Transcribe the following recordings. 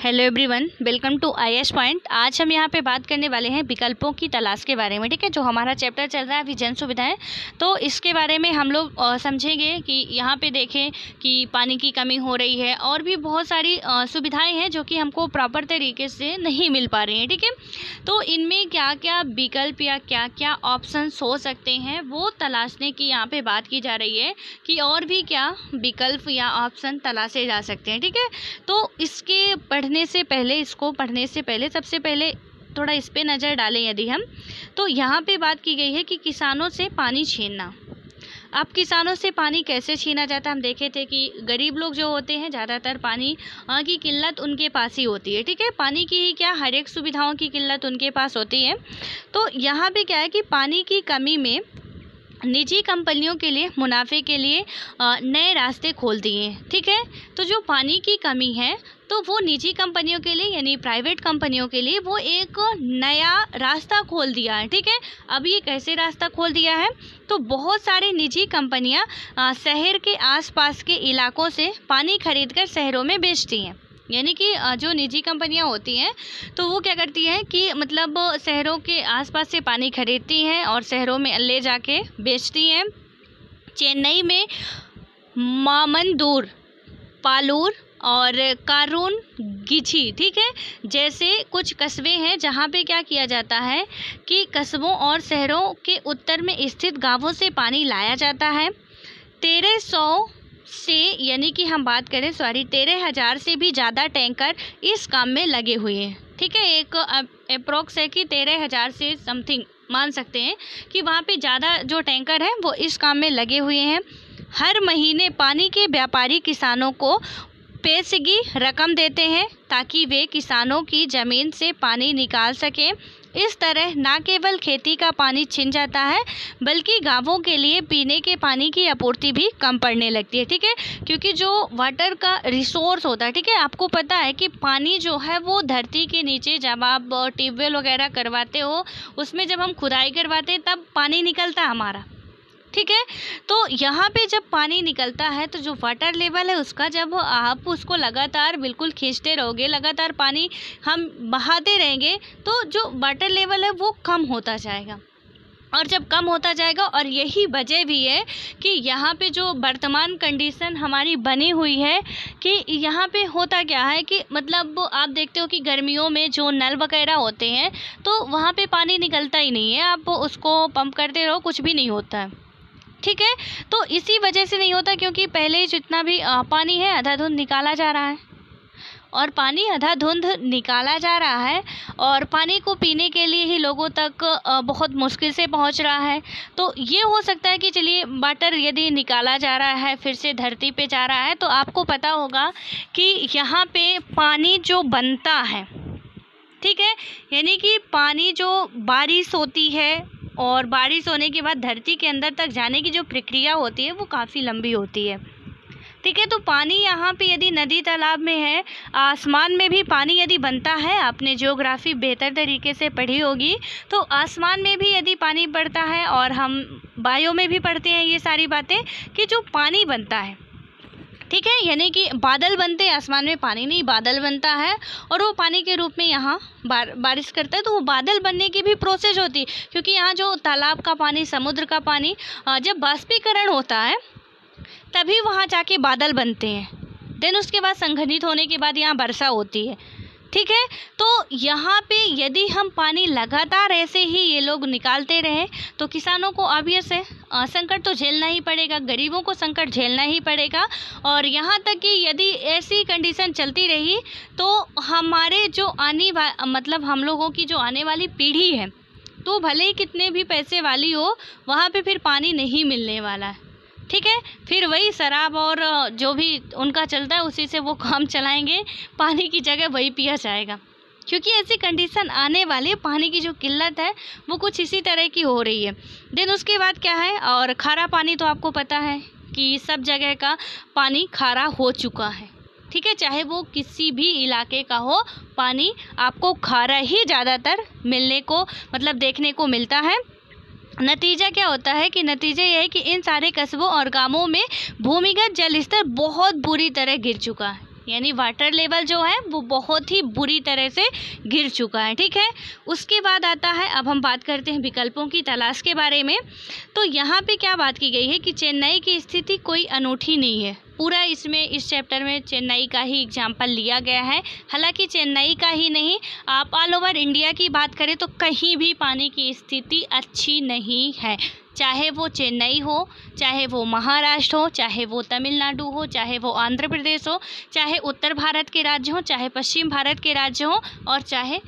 Hello everyone, welcome to IAS point. आज हम यहाँ पे बात करने वाले हैं विकल्पों की तलाश के बारे में। ठीक है, जो हमारा चैप्टर चल रहा है अभी जन सुविधाएं, तो इसके बारे में हम लोग समझेंगे कि यहाँ पे देखें कि पानी की कमी हो रही है और भी बहुत सारी सुविधाएं हैं जो कि हमको प्रॉपर तरीके से नहीं मिल पा रही हैं। ठीक है, तो इनमें क्या क्या विकल्प या क्या क्या ऑप्शंस हो सकते हैं वो तलाशने की यहाँ पे बात की जा रही है कि और भी क्या विकल्प या ऑप्शन तलाशे जा सकते हैं। ठीक है, तो इसको पढ़ने से पहले सबसे पहले थोड़ा इस पे नज़र डालें यदि हम, तो यहाँ पे बात की गई है कि किसानों से पानी छीनना। अब किसानों से पानी कैसे छीना जाता है, हम देखे थे कि गरीब लोग जो होते हैं ज़्यादातर पानी की किल्लत उनके पास ही होती है। ठीक है, पानी की ही क्या हर एक सुविधाओं की किल्लत उनके पास होती है। तो यहाँ पे क्या है कि पानी की कमी में निजी कंपनियों के लिए मुनाफे के लिए नए रास्ते खोल दिए हैं। ठीक है, तो जो पानी की कमी है तो वो निजी कंपनियों के लिए यानी प्राइवेट कंपनियों के लिए वो एक नया रास्ता खोल दिया है। ठीक है, अब ये कैसे रास्ता खोल दिया है, तो बहुत सारे निजी कंपनियां शहर के आसपास के इलाकों से पानी खरीदकर शहरों में बेचती हैं। यानी कि जो निजी कंपनियां होती हैं तो वो क्या करती हैं कि मतलब शहरों के आसपास से पानी खरीदती हैं और शहरों में ले जाके बेचती हैं। चेन्नई में मामंदूर, पालूर और कारून गिची, ठीक है, जैसे कुछ कस्बे हैं जहाँ पे क्या किया जाता है कि कस्बों और शहरों के उत्तर में स्थित गांवों से पानी लाया जाता है। 1300 से यानी कि हम बात करें 13,000 से भी ज़्यादा टैंकर इस काम में लगे हुए हैं। ठीक है, एक अप्रोक्स है कि 13,000 से समथिंग मान सकते हैं कि वहाँ पे ज़्यादा जो टैंकर हैं वो इस काम में लगे हुए हैं। हर महीने पानी के व्यापारी किसानों को पेशगी रकम देते हैं ताकि वे किसानों की ज़मीन से पानी निकाल सकें। इस तरह न केवल खेती का पानी छिन जाता है बल्कि गांवों के लिए पीने के पानी की आपूर्ति भी कम पड़ने लगती है। ठीक है, क्योंकि जो वाटर का रिसोर्स होता है, ठीक है, आपको पता है कि पानी जो है वो धरती के नीचे जब आप ट्यूबवेल वगैरह करवाते हो उसमें जब हम खुदाई करवाते हैं तब पानी निकलता है हमारा। ठीक है, तो यहाँ पे जब पानी निकलता है तो जो वाटर लेवल है उसका जब आप उसको लगातार बिल्कुल खींचते रहोगे, लगातार पानी हम बहाते रहेंगे तो जो वाटर लेवल है वो कम होता जाएगा। और जब कम होता जाएगा, और यही वजह भी है कि यहाँ पे जो वर्तमान कंडीशन हमारी बनी हुई है कि यहाँ पे होता क्या है कि मतलब आप देखते हो कि गर्मियों में जो नल वगैरह होते हैं तो वहाँ पे पानी निकलता ही नहीं है, आप उसको पंप करते रहो कुछ भी नहीं होता है। ठीक है, तो इसी वजह से नहीं होता क्योंकि पहले जितना भी पानी है अंधाधुंध निकाला जा रहा है, और पानी अंधाधुंध निकाला जा रहा है और पानी को पीने के लिए ही लोगों तक बहुत मुश्किल से पहुंच रहा है। तो ये हो सकता है कि चलिए वाटर यदि निकाला जा रहा है फिर से धरती पे जा रहा है तो आपको पता होगा कि यहाँ पे पानी जो बनता है, ठीक है, यानी कि पानी जो बारिश होती है और बारिश होने के बाद धरती के अंदर तक जाने की जो प्रक्रिया होती है वो काफ़ी लंबी होती है। ठीक है, तो पानी यहाँ पे यदि नदी तालाब में है, आसमान में भी पानी यदि बनता है, आपने ज्योग्राफी बेहतर तरीके से पढ़ी होगी, तो आसमान में भी यदि पानी बढ़ता है और हम बायो में भी पढ़ते हैं ये सारी बातें कि जो पानी बनता है, ठीक है, यानी कि बादल बनते हैं, आसमान में पानी नहीं बादल बनता है और वो पानी के रूप में यहाँ बारिश करता है। तो वो बादल बनने की भी प्रोसेस होती है क्योंकि यहाँ जो तालाब का पानी, समुद्र का पानी जब बाष्पीकरण होता है तभी वहाँ जाके बादल बनते हैं। देन उसके बाद संघनित होने के बाद यहाँ वर्षा होती है। ठीक है, तो यहाँ पे यदि हम पानी लगातार ऐसे ही ये लोग निकालते रहें तो किसानों को ऑब्वियस है संकट तो झेलना ही पड़ेगा, गरीबों को संकट झेलना ही पड़ेगा। और यहाँ तक कि यदि ऐसी कंडीशन चलती रही तो हमारे जो मतलब हम लोगों की जो आने वाली पीढ़ी है तो भले ही कितने भी पैसे वाली हो वहाँ पे फिर पानी नहीं मिलने वाला है। ठीक है, फिर वही शराब और जो भी उनका चलता है उसी से वो काम चलाएंगे, पानी की जगह वही पिया जाएगा क्योंकि ऐसी कंडीशन आने वाली, पानी की जो किल्लत है वो कुछ इसी तरह की हो रही है। देन उसके बाद क्या है, और खारा पानी तो आपको पता है कि सब जगह का पानी खारा हो चुका है। ठीक है, चाहे वो किसी भी इलाके का हो, पानी आपको खारा ही ज़्यादातर मिलने को मतलब देखने को मिलता है। नतीजा क्या होता है कि नतीजा यह है कि इन सारे कस्बों और गांवों में भूमिगत जल स्तर बहुत बुरी तरह गिर चुका है। यानी वाटर लेवल जो है वो बहुत ही बुरी तरह से गिर चुका है। ठीक है, उसके बाद आता है, अब हम बात करते हैं विकल्पों की तलाश के बारे में। तो यहाँ पे क्या बात की गई है कि चेन्नई की स्थिति कोई अनूठी नहीं है। पूरा इसमें इस चैप्टर में चेन्नई का ही एग्जाम्पल लिया गया है। हालांकि चेन्नई का ही नहीं, आप ऑल ओवर इंडिया की बात करें तो कहीं भी पानी की स्थिति अच्छी नहीं है। चाहे वो चेन्नई हो, चाहे वो महाराष्ट्र हो, चाहे वो तमिलनाडु हो, चाहे वो आंध्र प्रदेश हो, चाहे उत्तर भारत के राज्य हो, चाहे पश्चिम भारत के राज्य हो, और चाहे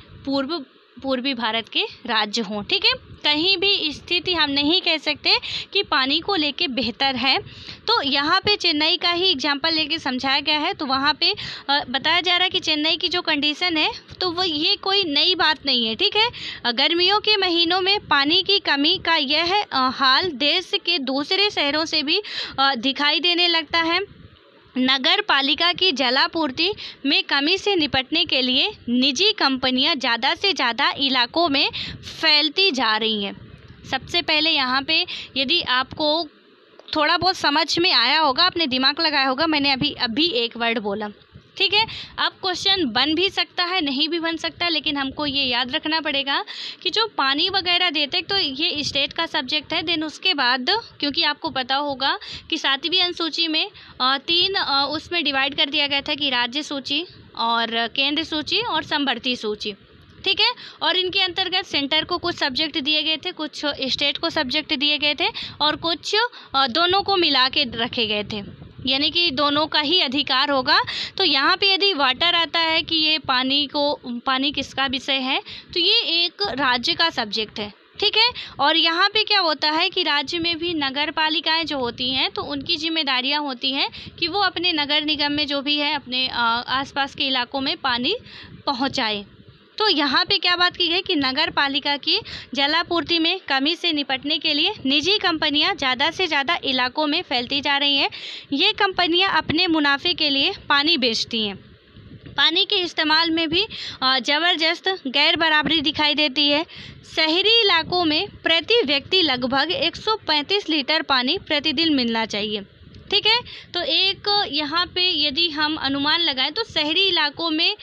पूर्वी भारत के राज्य हों। ठीक है, कहीं भी स्थिति हम नहीं कह सकते कि पानी को लेके बेहतर है। तो यहाँ पे चेन्नई का ही एग्जाम्पल लेके समझाया गया है। तो वहाँ पे बताया जा रहा है कि चेन्नई की जो कंडीशन है तो वो ये कोई नई बात नहीं है। ठीक है, गर्मियों के महीनों में पानी की कमी का यह हाल देश के दूसरे शहरों से भी दिखाई देने लगता है। नगर पालिका की जलापूर्ति में कमी से निपटने के लिए निजी कंपनियां ज़्यादा से ज़्यादा इलाकों में फैलती जा रही हैं। सबसे पहले यहाँ पे यदि आपको थोड़ा बहुत समझ में आया होगा, आपने दिमाग लगाया होगा, मैंने अभी एक वर्ड बोला। ठीक है, अब क्वेश्चन बन भी सकता है, नहीं भी बन सकता, लेकिन हमको ये याद रखना पड़ेगा कि जो पानी वगैरह देते तो ये स्टेट का सब्जेक्ट है। देन उसके बाद, क्योंकि आपको पता होगा कि 7वीं अनुसूची में 3 उसमें डिवाइड कर दिया गया था कि राज्य सूची और केंद्र सूची और समवर्ती सूची। ठीक है, और इनके अंतर्गत सेंटर को कुछ सब्जेक्ट दिए गए थे, कुछ स्टेट को सब्जेक्ट दिए गए थे, और कुछ दोनों को मिला के रखे गए थे, यानी कि दोनों का ही अधिकार होगा। तो यहाँ पे यदि वाटर आता है कि ये पानी किसका विषय है, तो ये एक राज्य का सब्जेक्ट है। ठीक है, और यहाँ पे क्या होता है कि राज्य में भी नगर पालिकाएँ जो होती हैं तो उनकी जिम्मेदारियाँ होती हैं कि वो अपने नगर निगम में जो भी है अपने आसपास के इलाकों में पानी पहुँचाए। तो यहाँ पे क्या बात की गई कि नगर पालिका की जलापूर्ति में कमी से निपटने के लिए निजी कंपनियां ज़्यादा से ज़्यादा इलाकों में फैलती जा रही हैं। ये कंपनियां अपने मुनाफे के लिए पानी बेचती हैं। पानी के इस्तेमाल में भी ज़बरदस्त गैर बराबरी दिखाई देती है। शहरी इलाकों में प्रति व्यक्ति लगभग 135 लीटर पानी प्रतिदिन मिलना चाहिए। ठीक है, तो एक यहाँ पे यदि हम अनुमान लगाएं तो शहरी इलाकों में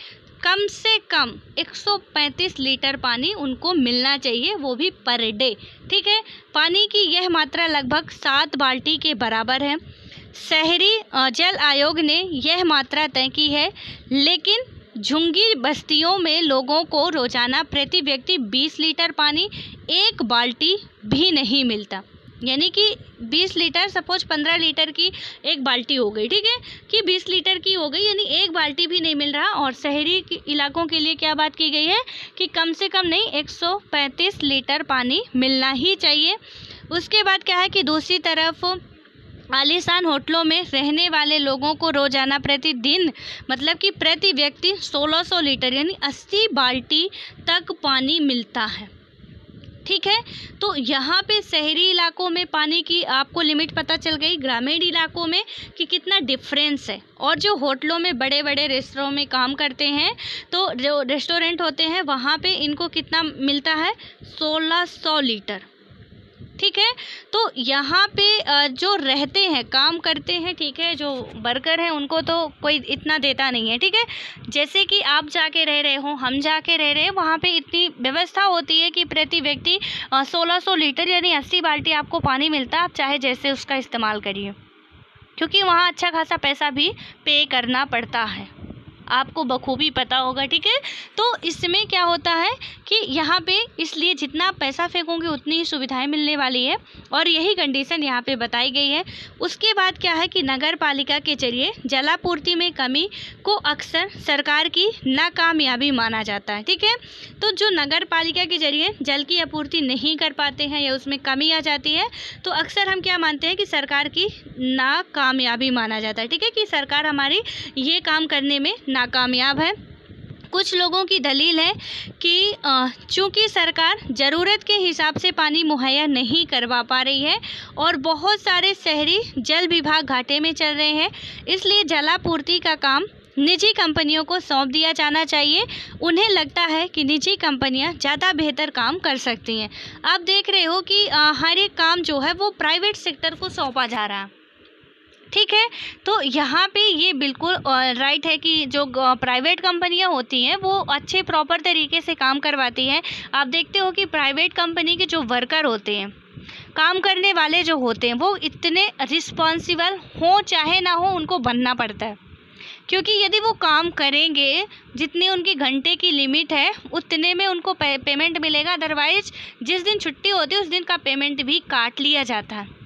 कम से कम 135 लीटर पानी उनको मिलना चाहिए, वो भी पर डे। ठीक है, पानी की यह मात्रा लगभग 7 बाल्टी के बराबर है। शहरी जल आयोग ने यह मात्रा तय की है, लेकिन झुग्गी बस्तियों में लोगों को रोजाना प्रति व्यक्ति 20 लीटर पानी 1 बाल्टी भी नहीं मिलता। यानी कि 20 लीटर, सपोज 15 लीटर की एक बाल्टी हो गई। ठीक है, कि 20 लीटर की हो गई, यानी 1 बाल्टी भी नहीं मिल रहा। और शहरी इलाकों के लिए क्या बात की गई है कि कम से कम नहीं 135 लीटर पानी मिलना ही चाहिए। उसके बाद क्या है कि दूसरी तरफ आलीशान होटलों में रहने वाले लोगों को रोजाना प्रतिदिन मतलब कि प्रति व्यक्ति 1600 लीटर यानी 80 बाल्टी तक पानी मिलता है। ठीक है, तो यहाँ पे शहरी इलाकों में पानी की आपको लिमिट पता चल गई, ग्रामीण इलाकों में कि कितना डिफरेंस है। और जो होटलों में बड़े बड़े रेस्टोरेंट में काम करते हैं, तो जो रेस्टोरेंट होते हैं वहाँ पे इनको कितना मिलता है, 1600 लीटर। ठीक है, तो यहाँ पे जो रहते हैं, काम करते हैं, ठीक है, जो वर्कर हैं उनको तो कोई इतना देता नहीं है। ठीक है, जैसे कि आप जाके रह रहे हो, हम जाके रह रहे हैं, वहाँ पे इतनी व्यवस्था होती है कि प्रति व्यक्ति 1600 लीटर यानी 80 बाल्टी आपको पानी मिलता है। आप चाहे जैसे उसका इस्तेमाल करिए, क्योंकि वहाँ अच्छा खासा पैसा भी पे करना पड़ता है, आपको बखूबी पता होगा। ठीक है, तो इसमें क्या होता है कि यहाँ पे इसलिए जितना पैसा फेंकोगे उतनी ही सुविधाएं मिलने वाली है, और यही कंडीशन यहाँ पे बताई गई है। उसके बाद क्या है कि नगर पालिका के जरिए जलापूर्ति में कमी को अक्सर सरकार की नाकामयाबी माना जाता है। ठीक है, तो जो नगर पालिका के जरिए जल की आपूर्ति नहीं कर पाते हैं या उसमें कमी आ जाती है, तो अक्सर हम क्या मानते हैं कि सरकार की नाकामयाबी माना जाता है। ठीक है, कि सरकार हमारी ये काम करने में नाकामयाब है। कुछ लोगों की दलील है कि चूंकि सरकार ज़रूरत के हिसाब से पानी मुहैया नहीं करवा पा रही है और बहुत सारे शहरी जल विभाग घाटे में चल रहे हैं, इसलिए जलापूर्ति का काम निजी कंपनियों को सौंप दिया जाना चाहिए। उन्हें लगता है कि निजी कंपनियां ज़्यादा बेहतर काम कर सकती हैं। आप देख रहे हो कि हर एक काम जो है वो प्राइवेट सेक्टर को सौंपा जा रहा है। ठीक है। तो यहाँ पे ये बिल्कुल राइट है कि जो प्राइवेट कंपनियाँ होती हैं वो अच्छे प्रॉपर तरीके से काम करवाती हैं। आप देखते हो कि प्राइवेट कंपनी के जो वर्कर होते हैं, काम करने वाले जो होते हैं, वो इतने रिस्पॉन्सिबल हो चाहे ना हो उनको बनना पड़ता है, क्योंकि यदि वो काम करेंगे जितनी उनकी घंटे की लिमिट है उतने में उनको पेमेंट मिलेगा, अदरवाइज जिस दिन छुट्टी होती है उस दिन का पेमेंट भी काट लिया जाता है,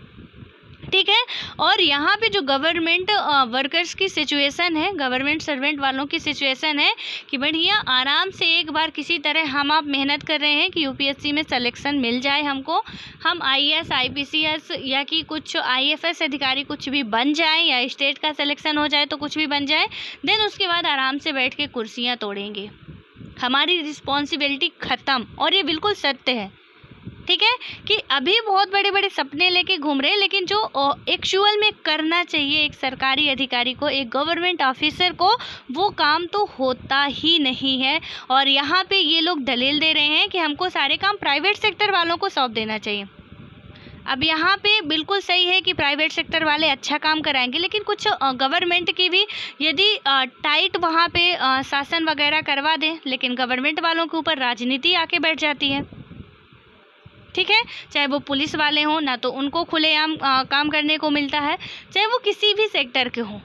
ठीक है। और यहाँ पे जो गवर्नमेंट वर्कर्स की सिचुएशन है, गवर्नमेंट सर्वेंट वालों की सिचुएशन है कि बढ़िया आराम से एक बार किसी तरह हम आप मेहनत कर रहे हैं कि यूपीएससी में सिलेक्शन मिल जाए हमको, हम आईएएस आईपीसीएस या कि कुछ आईएफएस अधिकारी कुछ भी बन जाए, या स्टेट का सिलेक्शन हो जाए तो कुछ भी बन जाए, देन उसके बाद आराम से बैठ के कुर्सियाँ तोड़ेंगे, हमारी रिस्पॉन्सिबिलिटी ख़त्म। और ये बिल्कुल सत्य है, ठीक है, कि अभी बहुत बड़े बड़े सपने लेके घूम रहे हैं, लेकिन जो एक्चुअल में करना चाहिए एक सरकारी अधिकारी को, एक गवर्नमेंट ऑफिसर को, वो काम तो होता ही नहीं है। और यहाँ पे ये लोग दलील दे रहे हैं कि हमको सारे काम प्राइवेट सेक्टर वालों को सौंप देना चाहिए। अब यहाँ पे बिल्कुल सही है कि प्राइवेट सेक्टर वाले अच्छा काम कराएंगे, लेकिन कुछ गवर्नमेंट की भी यदि टाइट वहाँ पे शासन वगैरह करवा दें, लेकिन गवर्नमेंट वालों के ऊपर राजनीति आके बैठ जाती है, ठीक है। चाहे वो पुलिस वाले हों, ना तो उनको खुलेआम काम करने को मिलता है, चाहे वो किसी भी सेक्टर के हों,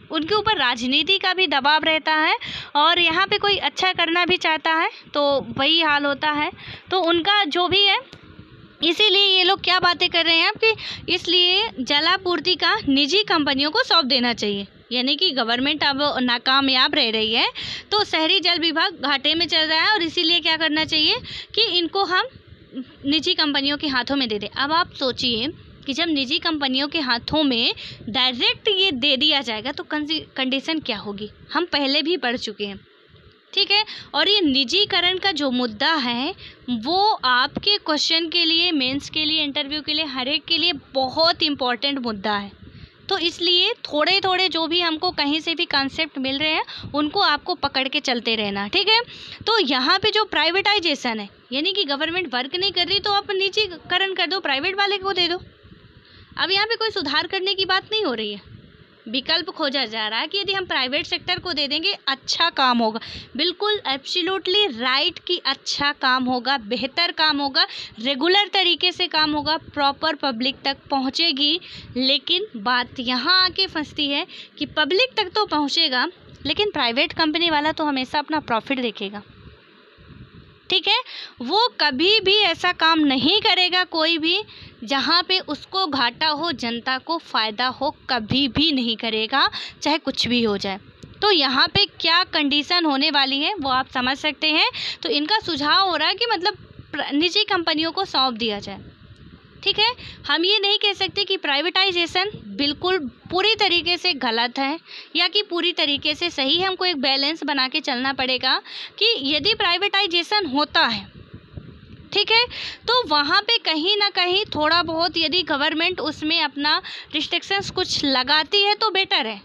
उनके ऊपर राजनीति का भी दबाव रहता है। और यहाँ पे कोई अच्छा करना भी चाहता है तो वही हाल होता है, तो उनका जो भी है, इसीलिए ये लोग क्या बातें कर रहे हैं आप कि इसलिए जलापूर्ति का निजी कंपनियों को सौंप देना चाहिए, यानी कि गवर्नमेंट अब नाकामयाब रह रही है तो शहरी जल विभाग घाटे में चल रहा है, और इसीलिए क्या करना चाहिए कि इनको हम निजी कंपनियों के हाथों में दे दें। अब आप सोचिए कि जब निजी कंपनियों के हाथों में डायरेक्ट ये दे दिया जाएगा तो कंडीशन क्या होगी, हम पहले भी पढ़ चुके हैं, ठीक है। और ये निजीकरण का जो मुद्दा है वो आपके क्वेश्चन के लिए, मेंस के लिए, इंटरव्यू के लिए, हर एक के लिए बहुत इम्पोर्टेंट मुद्दा है। तो इसलिए थोड़े थोड़े जो भी हमको कहीं से भी कॉन्सेप्ट मिल रहे हैं उनको आपको पकड़ के चलते रहना, ठीक है। तो यहाँ पे जो प्राइवेटाइजेशन है, यानी कि गवर्नमेंट वर्क नहीं कर रही तो आप निजीकरण कर दो, प्राइवेट वाले को दे दो। अब यहाँ पे कोई सुधार करने की बात नहीं हो रही है, विकल्प खोजा जा रहा है कि यदि हम प्राइवेट सेक्टर को दे देंगे अच्छा काम होगा, बिल्कुल एब्सोल्युटली राइट कि अच्छा काम होगा, बेहतर काम होगा, रेगुलर तरीके से काम होगा, प्रॉपर पब्लिक तक पहुंचेगी। लेकिन बात यहाँ आके फंसती है कि पब्लिक तक तो पहुंचेगा, लेकिन प्राइवेट कंपनी वाला तो हमेशा अपना प्रॉफिट देखेगा, ठीक है। वो कभी भी ऐसा काम नहीं करेगा कोई भी जहाँ पे उसको घाटा हो, जनता को फ़ायदा हो, कभी भी नहीं करेगा, चाहे कुछ भी हो जाए। तो यहाँ पे क्या कंडीशन होने वाली है वो आप समझ सकते हैं। तो इनका सुझाव हो रहा है कि मतलब निजी कंपनियों को सौंप दिया जाए, ठीक है। हम ये नहीं कह सकते कि प्राइवेटाइजेशन बिल्कुल पूरी तरीके से गलत है या कि पूरी तरीके से सही है। हमको एक बैलेंस बना के चलना पड़ेगा कि यदि प्राइवेटाइजेशन होता है, ठीक है, तो वहाँ पे कहीं ना कहीं थोड़ा बहुत यदि गवर्नमेंट उसमें अपना रिस्ट्रिक्शंस कुछ लगाती है तो बेटर है,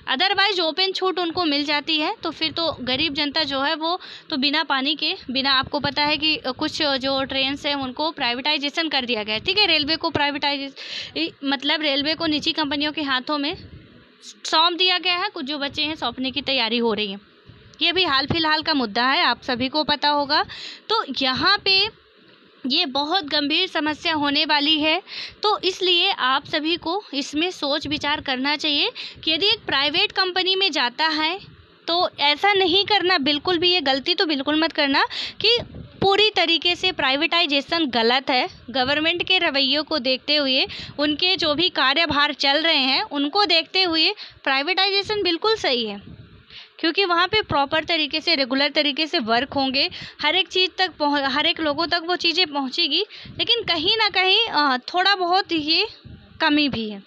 अदरवाइज ओपन छूट उनको मिल जाती है तो फिर तो गरीब जनता जो है वो तो बिना पानी के, बिना, आपको पता है कि कुछ जो ट्रेन्स हैं उनको प्राइवेटाइजेशन कर दिया गया है, ठीक है। रेलवे को मतलब रेलवे को निजी कंपनियों के हाथों में सौंप दिया गया है, कुछ जो बच्चे हैं सौंपने की तैयारी हो रही है। ये भी हाल फिलहाल का मुद्दा है, आप सभी को पता होगा। तो यहाँ पे ये बहुत गंभीर समस्या होने वाली है, तो इसलिए आप सभी को इसमें सोच विचार करना चाहिए कि यदि एक प्राइवेट कंपनी में जाता है तो ऐसा नहीं करना, बिल्कुल भी ये गलती तो बिल्कुल मत करना कि पूरी तरीके से प्राइवेटाइजेशन गलत है। गवर्नमेंट के रवैयों को देखते हुए, उनके जो भी कार्यभार चल रहे हैं उनको देखते हुए प्राइवेटाइजेशन बिल्कुल सही है, क्योंकि वहाँ पे प्रॉपर तरीके से, रेगुलर तरीके से वर्क होंगे, हर एक चीज़ तक हर एक लोगों तक वो चीज़ें पहुँचेगी। लेकिन कहीं ना कहीं थोड़ा बहुत ये कमी भी है,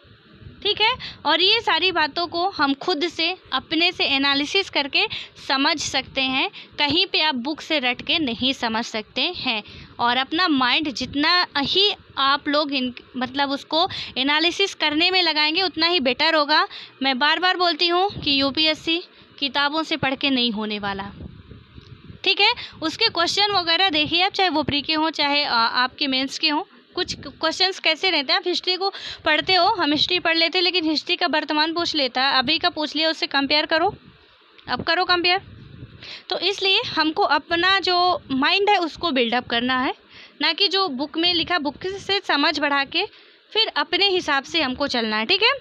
ठीक है। और ये सारी बातों को हम खुद से अपने से एनालिसिस करके समझ सकते हैं, कहीं पे आप बुक से रट के नहीं समझ सकते हैं। और अपना माइंड जितना ही आप लोग मतलब उसको एनालिसिस करने में लगाएंगे उतना ही बेटर होगा। मैं बार बार बोलती हूँ कि यूपीएससी किताबों से पढ़ के नहीं होने वाला, ठीक है। उसके क्वेश्चन वगैरह देखिए आप, चाहे वो प्री के हों चाहे आपके मेंस के हों, कुछ क्वेश्चंस कैसे रहते हैं, आप हिस्ट्री को पढ़ते हो, हम हिस्ट्री पढ़ लेते हैं लेकिन हिस्ट्री का वर्तमान पूछ लेता है, अभी का पूछ लिया, उससे कंपेयर करो, अब करो कंपेयर। तो इसलिए हमको अपना जो माइंड है उसको बिल्डअप करना है, ना कि जो बुक में लिखा बुक से समझ बढ़ा के फिर अपने हिसाब से हमको चलना है। ठीक है,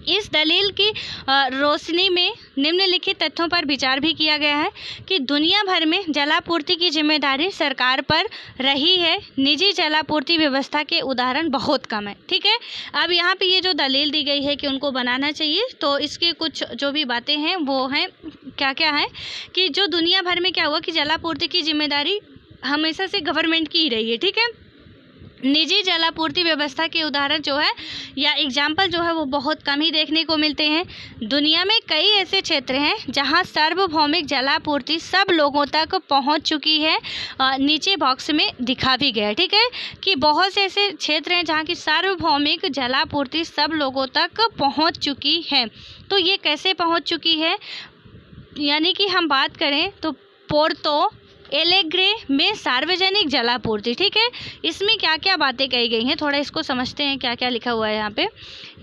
इस दलील की रोशनी में निम्नलिखित तथ्यों पर विचार भी किया गया है कि दुनिया भर में जलापूर्ति की जिम्मेदारी सरकार पर रही है, निजी जलापूर्ति व्यवस्था के उदाहरण बहुत कम है। ठीक है, अब यहाँ पे ये जो दलील दी गई है कि उनको बनाना चाहिए, तो इसके कुछ जो भी बातें हैं वो हैं क्या क्या है कि जो दुनिया भर में क्या हुआ कि जलापूर्ति की जिम्मेदारी हमेशा से गवर्नमेंट की ही रही है। ठीक है, निजी जलापूर्ति व्यवस्था के उदाहरण जो है या एग्जाम्पल जो है वो बहुत कम ही देखने को मिलते हैं। दुनिया में कई ऐसे क्षेत्र हैं जहां सार्वभौमिक जलापूर्ति सब लोगों तक पहुंच चुकी है, नीचे बॉक्स में दिखा भी गया। ठीक है, कि बहुत से ऐसे क्षेत्र हैं जहां की सार्वभौमिक जलापूर्ति सब लोगों तक पहुंच चुकी है। तो ये कैसे पहुंच चुकी है, यानी कि हम बात करें तो पोर्तो एलेग्रे में सार्वजनिक जलापूर्ति। ठीक है, इसमें क्या क्या बातें कही गई हैं, थोड़ा इसको समझते हैं क्या क्या लिखा हुआ है।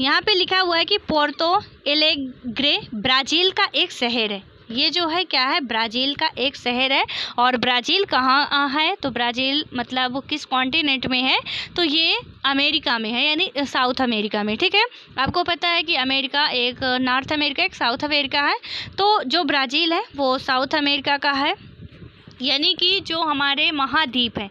यहाँ पे लिखा हुआ है कि पोर्तो एलेग्रे ब्राज़ील का एक शहर है। ये जो है क्या है, ब्राज़ील का एक शहर है। और ब्राज़ील कहाँ है, तो ब्राज़ील मतलब वो किस कॉन्टिनेंट में है, तो ये अमेरिका में है, यानी साउथ अमेरिका में। ठीक है, आपको पता है कि अमेरिका एक नॉर्थ अमेरिका एक साउथ अमेरिका है, तो जो ब्राज़ील है वो साउथ अमेरिका का है, यानी कि जो हमारे महाद्वीप हैं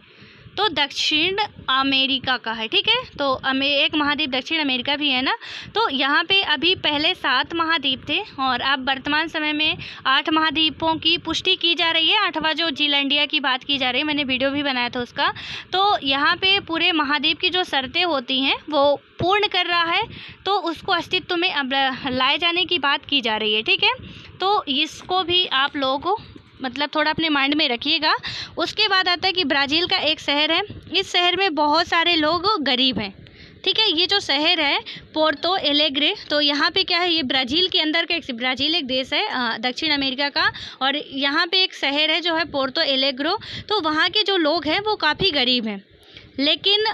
तो दक्षिण अमेरिका का है। ठीक है, तो एक महाद्वीप दक्षिण अमेरिका भी है ना। तो यहाँ पे अभी पहले 7 महाद्वीप थे और अब वर्तमान समय में 8 महाद्वीपों की पुष्टि की जा रही है। 8वां जो जीलैंडिया की बात की जा रही है, मैंने वीडियो भी बनाया था उसका। तो यहाँ पे पूरे महाद्वीप की जो शर्तें होती हैं वो पूर्ण कर रहा है, तो उसको अस्तित्व में अब लाए जाने की बात की जा रही है। ठीक है, तो इसको भी आप लोगों को मतलब थोड़ा अपने माइंड में रखिएगा। उसके बाद आता है कि ब्राज़ील का एक शहर है, इस शहर में बहुत सारे लोग गरीब हैं। ठीक है, ये जो शहर है पोर्तो एलेग्रे, तो यहाँ पे क्या है, ये ब्राज़ील के अंदर का ब्राज़ील एक देश है दक्षिण अमेरिका का, और यहाँ पे एक शहर है जो है पोर्तो एलेग्रो। तो वहाँ के जो लोग हैं वो काफ़ी गरीब हैं, लेकिन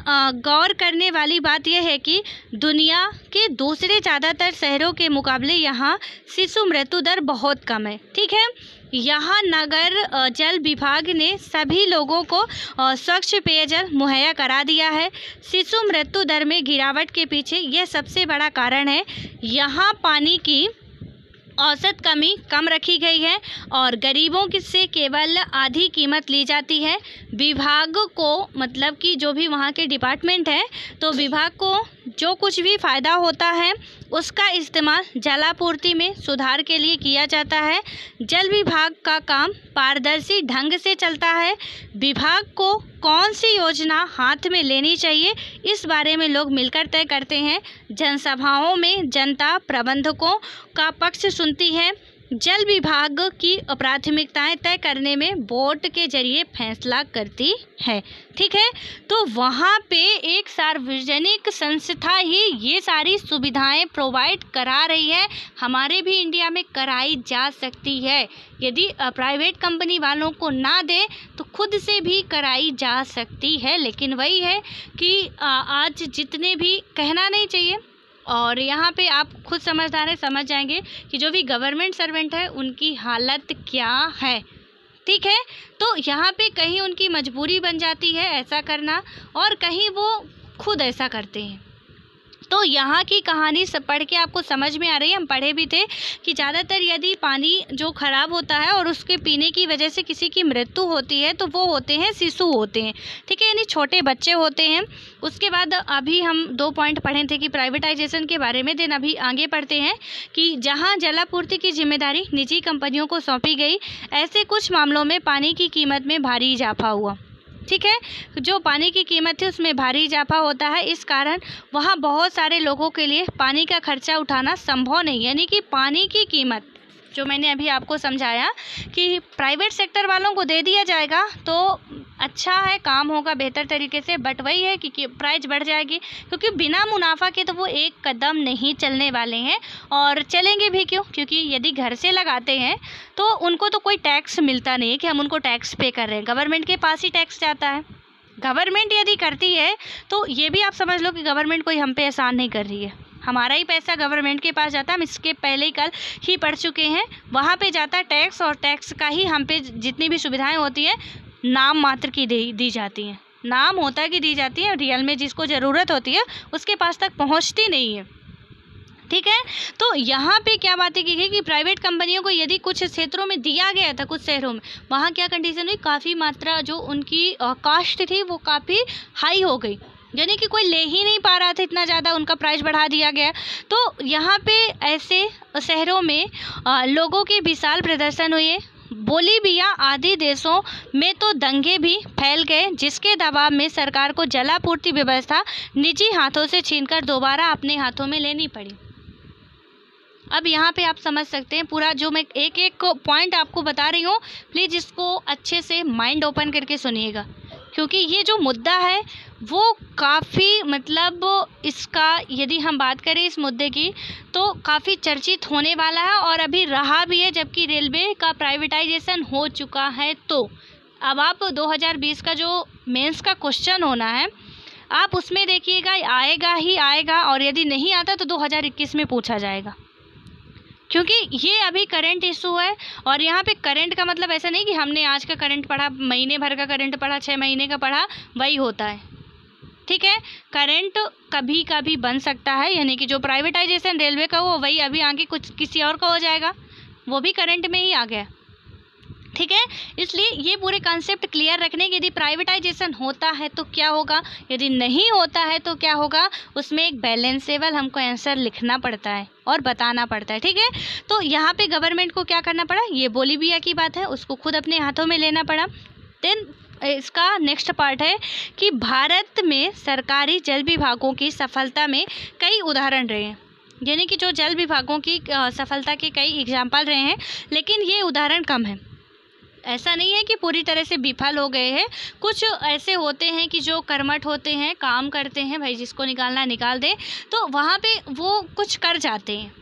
गौर करने वाली बात यह है कि दुनिया के दूसरे ज़्यादातर शहरों के मुकाबले यहाँ शिशु मृत्यु दर बहुत कम है। ठीक है, यहाँ नगर जल विभाग ने सभी लोगों को स्वच्छ पेयजल मुहैया करा दिया है। शिशु मृत्यु दर में गिरावट के पीछे यह सबसे बड़ा कारण है। यहाँ पानी की औसत कमी कम रखी गई है और गरीबों से केवल आधी कीमत ली जाती है। विभाग को मतलब कि जो भी वहाँ के डिपार्टमेंट है, तो विभाग को जो कुछ भी फ़ायदा होता है उसका इस्तेमाल जलापूर्ति में सुधार के लिए किया जाता है। जल विभाग का काम पारदर्शी ढंग से चलता है। विभाग को कौन सी योजना हाथ में लेनी चाहिए इस बारे में लोग मिलकर तय करते हैं। जनसभाओं में जनता प्रबंधकों का पक्ष सुनती है। जल विभाग की प्राथमिकताएं तय करने में वोट के जरिए फैसला करती है। ठीक है, तो वहाँ पे एक सार्वजनिक संस्था ही ये सारी सुविधाएं प्रोवाइड करा रही है। हमारे भी इंडिया में कराई जा सकती है, यदि प्राइवेट कंपनी वालों को ना दे तो खुद से भी कराई जा सकती है। लेकिन वही है कि आज जितने भी कहना नहीं चाहिए, और यहाँ पे आप खुद समझदार हैं, समझ जाएंगे कि जो भी गवर्नमेंट सर्वेंट है उनकी हालत क्या है। ठीक है, तो यहाँ पे कहीं उनकी मजबूरी बन जाती है ऐसा करना, और कहीं वो खुद ऐसा करते हैं। तो यहाँ की कहानी सब पढ़ के आपको समझ में आ रही है, हम पढ़े भी थे कि ज़्यादातर यदि पानी जो ख़राब होता है और उसके पीने की वजह से किसी की मृत्यु होती है तो वो होते हैं शिशु होते हैं। ठीक है, यानी छोटे बच्चे होते हैं। उसके बाद अभी हम 2 पॉइंट पढ़े थे कि प्राइवेटाइजेशन के बारे में। देन अभी आगे पढ़ते हैं कि जहाँ जलापूर्ति की जिम्मेदारी निजी कंपनियों को सौंपी गई, ऐसे कुछ मामलों में पानी की कीमत में भारी इजाफा हुआ। ठीक है, जो पानी की कीमत है उसमें भारी इजाफा होता है। इस कारण वहाँ बहुत सारे लोगों के लिए पानी का खर्चा उठाना संभव नहीं, यानी कि पानी की कीमत जो मैंने अभी आपको समझाया कि प्राइवेट सेक्टर वालों को दे दिया जाएगा तो अच्छा है, काम होगा बेहतर तरीके से। बट वही है कि प्राइस बढ़ जाएगी, क्योंकि बिना मुनाफा के तो वो एक कदम नहीं चलने वाले हैं, और चलेंगे भी क्यों, क्योंकि यदि घर से लगाते हैं तो उनको तो कोई टैक्स मिलता नहीं है कि हम उनको टैक्स पे कर रहे हैं, गवर्नमेंट के पास ही टैक्स जाता है। गवर्नमेंट यदि करती है तो ये भी आप समझ लो कि गवर्नमेंट कोई हम पे एहसान नहीं कर रही है। हमारा ही पैसा गवर्नमेंट के पास जाता है, हम इसके पहले ही कल ही पढ़ चुके हैं। वहाँ पे जाता है टैक्स, और टैक्स का ही हम पे जितनी भी सुविधाएं होती हैं नाम मात्र की दी जाती हैं। नाम होता है कि दी जाती है, रियल में जिसको ज़रूरत होती है उसके पास तक पहुँचती नहीं है। ठीक है, तो यहाँ पे क्या बातें की गई कि प्राइवेट कंपनियों को यदि कुछ क्षेत्रों में दिया गया था, कुछ शहरों में, वहाँ क्या कंडीशन हुई, काफ़ी मात्रा जो उनकी कास्ट थी वो काफ़ी हाई हो गई, यानी कि कोई ले ही नहीं पा रहा था, इतना ज़्यादा उनका प्राइस बढ़ा दिया गया। तो यहाँ पे ऐसे शहरों में लोगों के विशाल प्रदर्शन हुए। बोलीविया आदि देशों में तो दंगे भी फैल गए, जिसके दबाव में सरकार को जलापूर्ति व्यवस्था निजी हाथों से छीनकर दोबारा अपने हाथों में लेनी पड़ी। अब यहाँ पे आप समझ सकते हैं पूरा, जो मैं एक एक पॉइंट आपको बता रही हूँ, प्लीज़ इसको अच्छे से माइंड ओपन करके सुनिएगा, क्योंकि ये जो मुद्दा है वो काफ़ी मतलब इसका यदि हम बात करें इस मुद्दे की तो काफ़ी चर्चित होने वाला है, और अभी रहा भी है, जबकि रेलवे का प्राइवेटाइजेशन हो चुका है। तो अब आप 2020 का जो मेंस का क्वेश्चन होना है आप उसमें देखिएगा, आएगा ही आएगा, और यदि नहीं आता तो 2021 में पूछा जाएगा, क्योंकि ये अभी करंट इशू है। और यहाँ पे करंट का मतलब ऐसा नहीं कि हमने आज का करंट पढ़ा, महीने भर का करंट पढ़ा, 6 महीने का पढ़ा, वही होता है। ठीक है, करंट कभी कभी बन सकता है, यानी कि जो प्राइवेटाइजेशन रेलवे का हो वही अभी आगे कुछ किसी और का हो जाएगा, वो भी करंट में ही आ गया। ठीक है, इसलिए ये पूरे कॉन्सेप्ट क्लियर रखने कि यदि प्राइवेटाइजेशन होता है तो क्या होगा, यदि नहीं होता है तो क्या होगा, उसमें एक बैलेंसेबल हमको आंसर लिखना पड़ता है और बताना पड़ता है। ठीक है, तो यहाँ पे गवर्नमेंट को क्या करना पड़ा, ये बोलीविया की बात है, उसको खुद अपने हाथों में लेना पड़ा। देन इसका नेक्स्ट पार्ट है कि भारत में सरकारी जल विभागों की सफलता में कई उदाहरण रहे हैं, यानी कि जो जल विभागों की सफलता के कई एग्जाम्पल रहे हैं, लेकिन ये उदाहरण कम है। ऐसा नहीं है कि पूरी तरह से विफल हो गए हैं, कुछ ऐसे होते हैं कि जो कर्मठ होते हैं, काम करते हैं, भाई जिसको निकालना निकाल दे, तो वहाँ पे वो कुछ कर जाते हैं।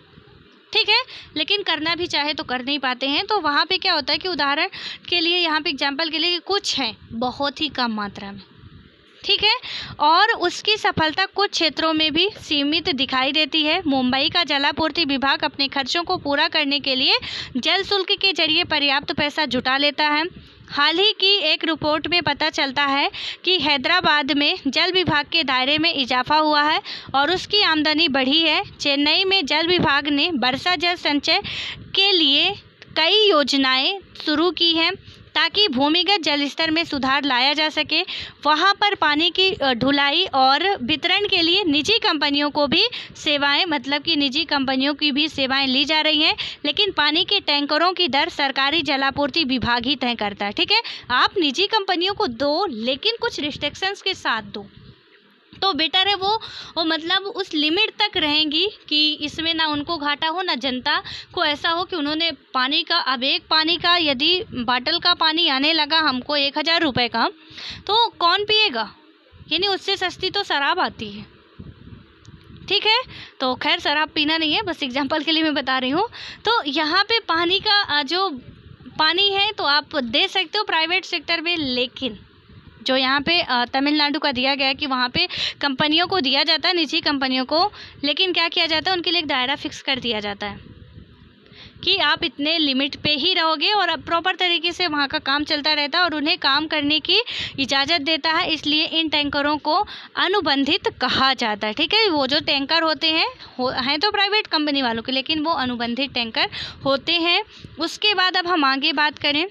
ठीक है, लेकिन करना भी चाहे तो कर नहीं पाते हैं। तो वहाँ पे क्या होता है कि उदाहरण के लिए यहाँ पे एग्जाम्पल के लिए कुछ हैं बहुत ही कम मात्रा में। ठीक है, और उसकी सफलता कुछ क्षेत्रों में भी सीमित दिखाई देती है। मुंबई का जलापूर्ति विभाग अपने खर्चों को पूरा करने के लिए जल शुल्क के जरिए पर्याप्त पैसा जुटा लेता है। हाल ही की एक रिपोर्ट में पता चलता है कि हैदराबाद में जल विभाग के दायरे में इजाफा हुआ है और उसकी आमदनी बढ़ी है। चेन्नई में जल विभाग ने वर्षा जल संचय के लिए कई योजनाएं शुरू की हैं ताकि भूमिगत जल स्तर में सुधार लाया जा सके। वहां पर पानी की ढुलाई और वितरण के लिए निजी कंपनियों को भी सेवाएं, मतलब कि निजी कंपनियों की भी सेवाएं ली जा रही हैं, लेकिन पानी के टैंकरों की दर सरकारी जलापूर्ति विभाग ही तय करता है। ठीक है, आप निजी कंपनियों को दो, लेकिन कुछ रिस्ट्रिक्शंस के साथ दो, तो बेटर है वो मतलब उस लिमिट तक रहेंगी कि इसमें ना उनको घाटा हो, ना जनता को ऐसा हो कि उन्होंने पानी का, अब एक पानी का यदि बॉटल का पानी आने लगा हमको 1000 रुपये का, तो कौन पिएगा, यानी उससे सस्ती तो शराब आती है। ठीक है, तो खैर शराब पीना नहीं है, बस एग्जांपल के लिए मैं बता रही हूँ। तो यहाँ पे पानी का जो पानी है तो आप दे सकते हो प्राइवेट सेक्टर में, लेकिन जो यहाँ पे तमिलनाडु का दिया गया है कि वहाँ पे कंपनियों को दिया जाता है, निजी कंपनियों को, लेकिन क्या किया जाता है, उनके लिए एक दायरा फिक्स कर दिया जाता है कि आप इतने लिमिट पे ही रहोगे और अब प्रॉपर तरीके से वहाँ का काम चलता रहता है और उन्हें काम करने की इजाज़त देता है। इसलिए इन टैंकरों को अनुबंधित कहा जाता है। ठीक है, वो जो टैंकर होते हैं तो प्राइवेट कंपनी वालों के, लेकिन वो अनुबंधित टैंकर होते हैं। उसके बाद अब हम आगे बात करें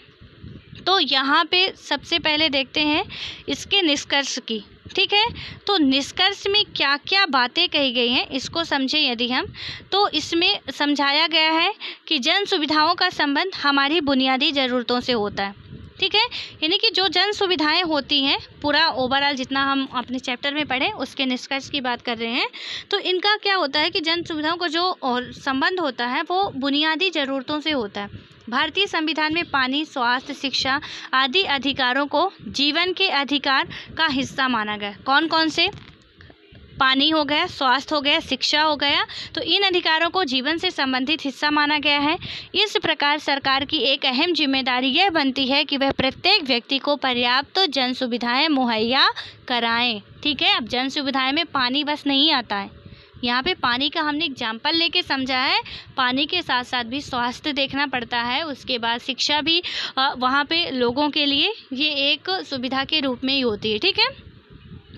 तो यहाँ पे सबसे पहले देखते हैं इसके निष्कर्ष की। ठीक है, तो निष्कर्ष में क्या क्या बातें कही गई हैं इसको समझें यदि हम, तो इसमें समझाया गया है कि जन सुविधाओं का संबंध हमारी बुनियादी ज़रूरतों से होता है। ठीक है, यानी कि जो जन सुविधाएं होती हैं, पूरा ओवरऑल जितना हम अपने चैप्टर में पढ़े उसके निष्कर्ष की बात कर रहे हैं, तो इनका क्या होता है कि जन सुविधाओं का जो संबंध होता है वो बुनियादी ज़रूरतों से होता है। भारतीय संविधान में पानी, स्वास्थ्य, शिक्षा आदि अधिकारों को जीवन के अधिकार का हिस्सा माना गया। कौन कौन से? पानी हो गया, स्वास्थ्य हो गया, शिक्षा हो गया। तो इन अधिकारों को जीवन से संबंधित हिस्सा माना गया है। इस प्रकार सरकार की एक अहम जिम्मेदारी यह बनती है कि वह प्रत्येक व्यक्ति को पर्याप्त जन सुविधाएं मुहैया कराएं। ठीक है, अब जन सुविधाएं में पानी बस नहीं आता है, यहाँ पे पानी का हमने एग्जाम्पल लेके समझा है। पानी के साथ साथ भी स्वास्थ्य देखना पड़ता है, उसके बाद शिक्षा भी वहाँ पे लोगों के लिए ये एक सुविधा के रूप में ही होती है। ठीक है,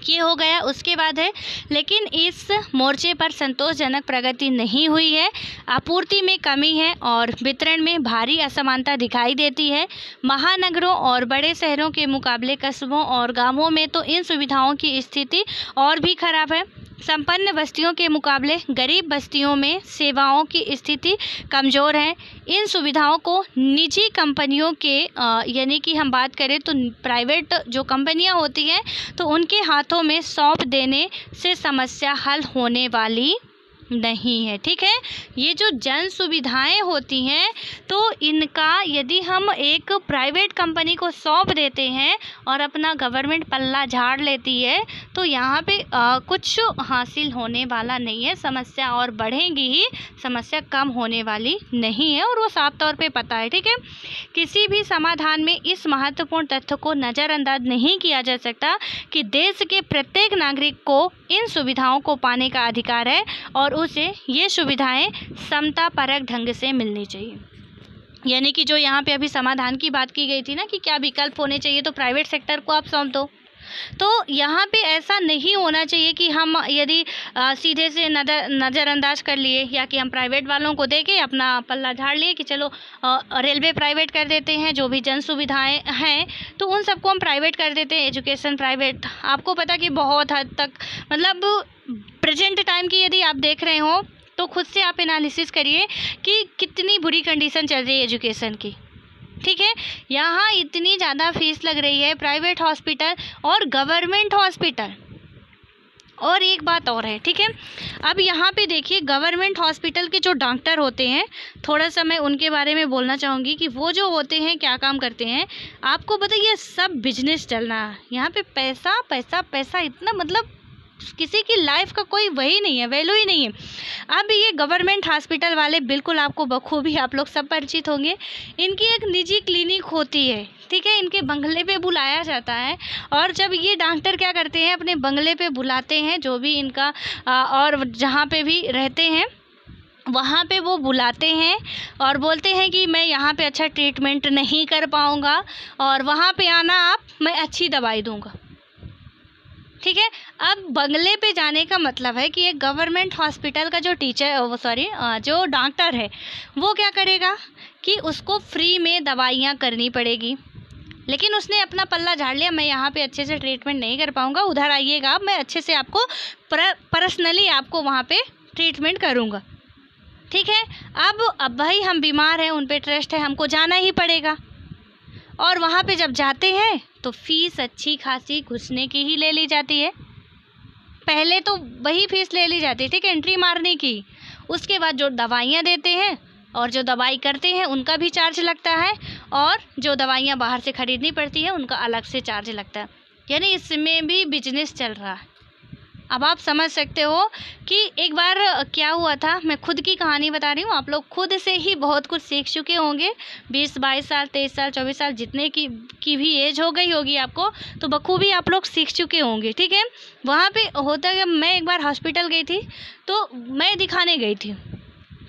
ये हो गया। उसके बाद है, लेकिन इस मोर्चे पर संतोषजनक प्रगति नहीं हुई है। आपूर्ति में कमी है और वितरण में भारी असमानता दिखाई देती है। महानगरों और बड़े शहरों के मुकाबले कस्बों और गांवों में तो इन सुविधाओं की स्थिति और भी खराब है। संपन्न बस्तियों के मुकाबले गरीब बस्तियों में सेवाओं की स्थिति कमज़ोर है। इन सुविधाओं को निजी कंपनियों के यानी कि हम बात करें तो प्राइवेट जो कंपनियां होती हैं तो उनके हाथों में सौंप देने से समस्या हल होने वाली नहीं है। ठीक है, ये जो जन सुविधाएं होती हैं तो इनका यदि हम एक प्राइवेट कंपनी को सौंप देते हैं और अपना गवर्नमेंट पल्ला झाड़ लेती है तो यहाँ पे कुछ हासिल होने वाला नहीं है, समस्या और बढ़ेंगी ही, समस्या कम होने वाली नहीं है और वो साफ तौर पे पता है। ठीक है, किसी भी समाधान में इस महत्वपूर्ण तथ्य को नज़रअंदाज नहीं किया जा सकता कि देश के प्रत्येक नागरिक को इन सुविधाओं को पाने का अधिकार है और उसे ये सुविधाएं समतापरक ढंग से मिलनी चाहिए। यानी कि जो यहाँ पे अभी समाधान की बात की गई थी ना कि क्या विकल्प होने चाहिए, तो प्राइवेट सेक्टर को आप सौंप दो। तो यहाँ पे ऐसा नहीं होना चाहिए कि हम यदि सीधे से नज़रअंदाज कर लिए या कि हम प्राइवेट वालों को दे के अपना पल्ला झाड़ लिए कि चलो रेलवे प्राइवेट कर देते हैं, जो भी जन सुविधाएं हैं तो उन सबको हम प्राइवेट कर देते हैं, एजुकेशन प्राइवेट। आपको पता कि बहुत हद तक मतलब प्रेजेंट टाइम की यदि आप देख रहे हो तो खुद से आप एनालिसिस करिए कि कितनी बुरी कंडीशन चल रही है एजुकेशन की। ठीक है, यहाँ इतनी ज़्यादा फीस लग रही है प्राइवेट हॉस्पिटल और गवर्नमेंट हॉस्पिटल। और एक बात और है, ठीक है, अब यहाँ पे देखिए गवर्नमेंट हॉस्पिटल के जो डॉक्टर होते हैं, थोड़ा सा मैं उनके बारे में बोलना चाहूँगी कि वो जो होते हैं क्या काम करते हैं। आपको पता है ये सब बिजनेस चल रहा है यहाँ पे, पैसा पैसा पैसा, इतना मतलब किसी की लाइफ का कोई वही नहीं है, वैल्यू ही नहीं है। अब ये गवर्नमेंट हॉस्पिटल वाले बिल्कुल आपको बखूबी आप लोग सब परिचित होंगे, इनकी एक निजी क्लिनिक होती है। ठीक है, इनके बंगले पे बुलाया जाता है और जब ये डॉक्टर क्या करते हैं अपने बंगले पे बुलाते हैं जो भी इनका और जहाँ पे भी रहते हैं वहाँ पे वो बुलाते हैं और बोलते हैं कि मैं यहाँ पे अच्छा ट्रीटमेंट नहीं कर पाऊँगा और वहाँ पे आना आप, मैं अच्छी दवाई दूँगा। ठीक है, अब बंगले पे जाने का मतलब है कि एक गवर्नमेंट हॉस्पिटल का जो जो डॉक्टर है वो क्या करेगा कि उसको फ्री में दवाइयाँ करनी पड़ेगी, लेकिन उसने अपना पल्ला झाड़ लिया, मैं यहाँ पे अच्छे से ट्रीटमेंट नहीं कर पाऊँगा, उधर आइएगा आप, मैं अच्छे से आपको पर्सनली आपको वहाँ पे ट्रीटमेंट करूँगा। ठीक है, अब भाई हम बीमार हैं, उन पे ट्रस्ट है, हमको जाना ही पड़ेगा और वहाँ पे जब जाते हैं तो फीस अच्छी खासी घुसने की ही ले ली जाती है। पहले तो वही फीस ले ली जाती है, ठीक है, एंट्री मारने की। उसके बाद जो दवाइयाँ देते हैं और जो दवाई करते हैं उनका भी चार्ज लगता है और जो दवाइयाँ बाहर से ख़रीदनी पड़ती है उनका अलग से चार्ज लगता है। यानी इसमें भी बिजनेस चल रहा है। अब आप समझ सकते हो कि एक बार क्या हुआ था, मैं खुद की कहानी बता रही हूँ, आप लोग खुद से ही बहुत कुछ सीख चुके होंगे। 20-22 साल 23 साल 24 साल जितने की भी एज हो गई होगी आपको, तो बखूबी आप लोग सीख चुके होंगे। ठीक है, वहाँ पे होता है, मैं एक बार हॉस्पिटल गई थी तो मैं दिखाने गई थी।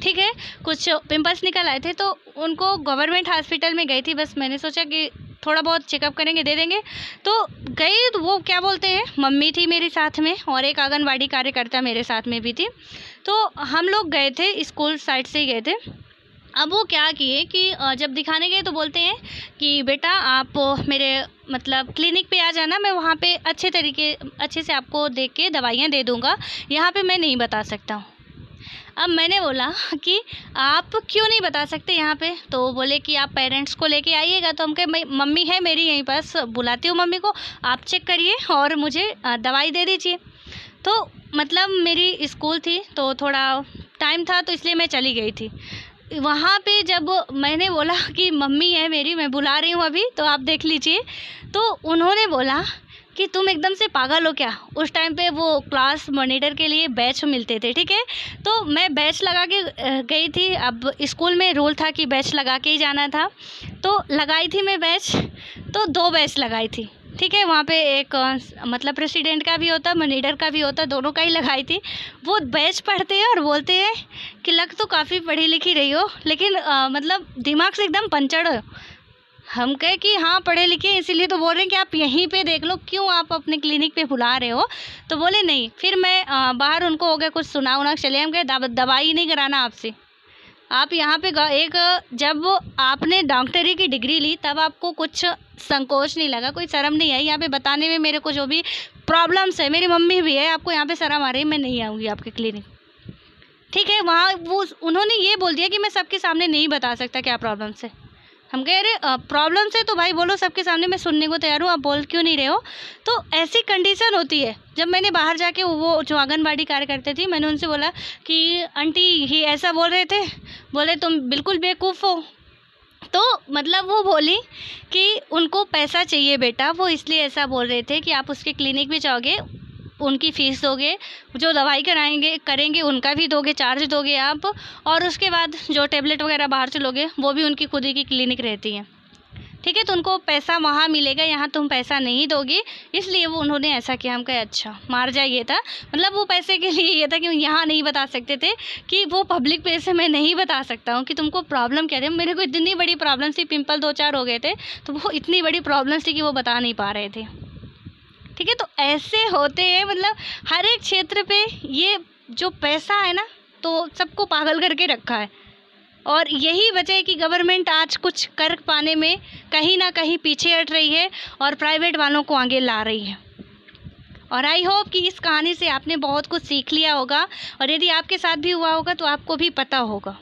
ठीक है, कुछ पिंपल्स निकल आए थे तो उनको गवर्नमेंट हॉस्पिटल में गई थी, बस मैंने सोचा कि थोड़ा बहुत चेकअप करेंगे, दे देंगे। तो गई तो वो क्या बोलते हैं, मम्मी थी मेरे साथ में और एक आंगनवाड़ी कार्यकर्ता मेरे साथ में भी थी। तो हम लोग गए थे, स्कूल साइड से ही गए थे। अब वो क्या किए कि जब दिखाने गए तो बोलते हैं कि बेटा आप मेरे मतलब क्लिनिक पे आ जाना, मैं वहाँ पे अच्छे से आपको देख के दवाइयाँ दे दूँगा, यहाँ पे मैं नहीं बता सकता हूँ। अब मैंने बोला कि आप क्यों नहीं बता सकते यहाँ पे, तो बोले कि आप पेरेंट्स को लेके आइएगा। तो हम कहे मम्मी है मेरी यहीं पास, बुलाती हूँ मम्मी को, आप चेक करिए और मुझे दवाई दे दीजिए। तो मतलब मेरी स्कूल थी तो थोड़ा टाइम था तो इसलिए मैं चली गई थी। वहाँ पे जब मैंने बोला कि मम्मी है मेरी, मैं बुला रही हूँ अभी, तो आप देख लीजिए, तो उन्होंने बोला कि तुम एकदम से पागल हो क्या। उस टाइम पे वो क्लास मॉनिटर के लिए बैच मिलते थे, ठीक है। तो मैं बैच लगा के गई थी। अब स्कूल में रूल था कि बैच लगा के ही जाना था, तो लगाई थी मैं बैच। तो 2 बैच लगाई थी, ठीक है। वहाँ पे एक मतलब प्रेसिडेंट का भी होता, मॉनिटर का भी होता, दोनों का ही लगाई थी। वो बैच पढ़ते हैं और बोलते हैं कि लग तो काफ़ी पढ़ी लिखी रही हो, लेकिन मतलब दिमाग से एकदम पंचड़ हो। हम कहे कि हाँ पढ़े लिखे, इसीलिए तो बोल रहे हैं कि आप यहीं पे देख लो, क्यों आप अपने क्लिनिक पे बुला रहे हो। तो बोले नहीं। फिर मैं बाहर उनको हो गया कुछ सुना उना, चले हम कहे दवाई नहीं कराना आपसे। आप यहाँ पे एक जब आपने डॉक्टरी की डिग्री ली तब आपको कुछ संकोच नहीं लगा, कोई शर्म नहीं आई यहाँ पे बताने में मेरे को जो भी प्रॉब्लम्स है, मेरी मम्मी भी है, आपको यहाँ पे शर्म आ रही है, मैं नहीं आऊँगी आपके क्लिनिक, ठीक है। वहाँ वो उन्होंने ये बोल दिया कि मैं सबके सामने नहीं बता सकता क्या प्रॉब्लम्स है। हम कह रहे प्रॉब्लम्स है तो भाई बोलो सबके सामने, मैं सुनने को तैयार हूँ, आप बोल क्यों नहीं रहे हो। तो ऐसी कंडीशन होती है। जब मैंने बाहर जाके वो जो आंगनबाड़ी कार्यकर्ता थी, मैंने उनसे बोला कि आंटी ये ऐसा बोल रहे थे, बोले तुम बिल्कुल बेवकूफ़ हो। तो मतलब वो बोली कि उनको पैसा चाहिए बेटा, वो इसलिए ऐसा बोल रहे थे कि आप उसके क्लिनिक में जाओगे, उनकी फ़ीस दोगे, जो दवाई करेंगे उनका भी दोगे, चार्ज दोगे आप, और उसके बाद जो टेबलेट वगैरह बाहर से लोगे वो भी उनकी खुद ही की क्लिनिक रहती है, ठीक है। तो उनको पैसा वहाँ मिलेगा, यहाँ तुम पैसा नहीं दोगे, इसलिए वो उन्होंने ऐसा किया। हम कहे अच्छा, मार जाए ये था, मतलब वो पैसे के लिए ये था कि यहाँ नहीं बता सकते थे कि वो पब्लिक प्लेस से मैं नहीं बता सकता हूँ कि तुमको प्रॉब्लम क्या थी। मेरे को इतनी बड़ी प्रॉब्लम थी, पिंपल 2-4 हो गए थे, तो वो इतनी बड़ी प्रॉब्लम्स थी कि वो बता नहीं पा रहे थे, ठीक है। तो ऐसे होते हैं, मतलब हर एक क्षेत्र पे ये जो पैसा है ना, तो सबको पागल करके रखा है। और यही वजह है कि गवर्नमेंट आज कुछ कर पाने में कहीं ना कहीं पीछे हट रही है और प्राइवेट वालों को आगे ला रही है। और आई होप कि इस कहानी से आपने बहुत कुछ सीख लिया होगा, और यदि आपके साथ भी हुआ होगा तो आपको भी पता होगा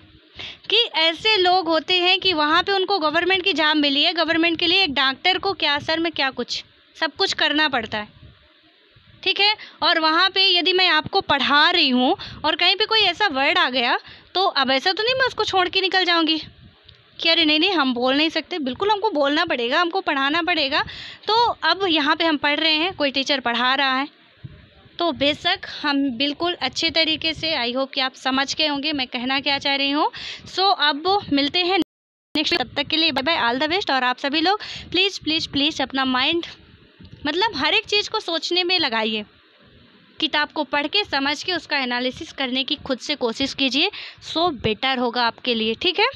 कि ऐसे लोग होते हैं कि वहाँ पे उनको गवर्नमेंट की जॉब मिली है, गवर्नमेंट के लिए एक डॉक्टर को क्या सर में क्या कुछ सब कुछ करना पड़ता है, ठीक है। और वहाँ पे यदि मैं आपको पढ़ा रही हूँ और कहीं पे कोई ऐसा वर्ड आ गया, तो अब ऐसा तो नहीं मैं उसको छोड़ के निकल जाऊँगी कि अरे नहीं हम बोल नहीं सकते, बिल्कुल हमको बोलना पड़ेगा, हमको पढ़ाना पड़ेगा। तो अब यहाँ पे हम पढ़ रहे हैं, कोई टीचर पढ़ा रहा है, तो बेशक हम बिल्कुल अच्छे तरीके से, आई होप कि आप समझ गए होंगे मैं कहना क्या चाह रही हूँ। सो अब मिलते हैं नेक्स्ट, तब तक के लिए bye bye, all the best. और आप सभी लोग प्लीज़ प्लीज़ प्लीज़ अपना माइंड, मतलब हर एक चीज़ को सोचने में लगाइए, किताब को पढ़ के समझ के उसका एनालिसिस करने की खुद से कोशिश कीजिए, सो बेटर होगा आपके लिए, ठीक है।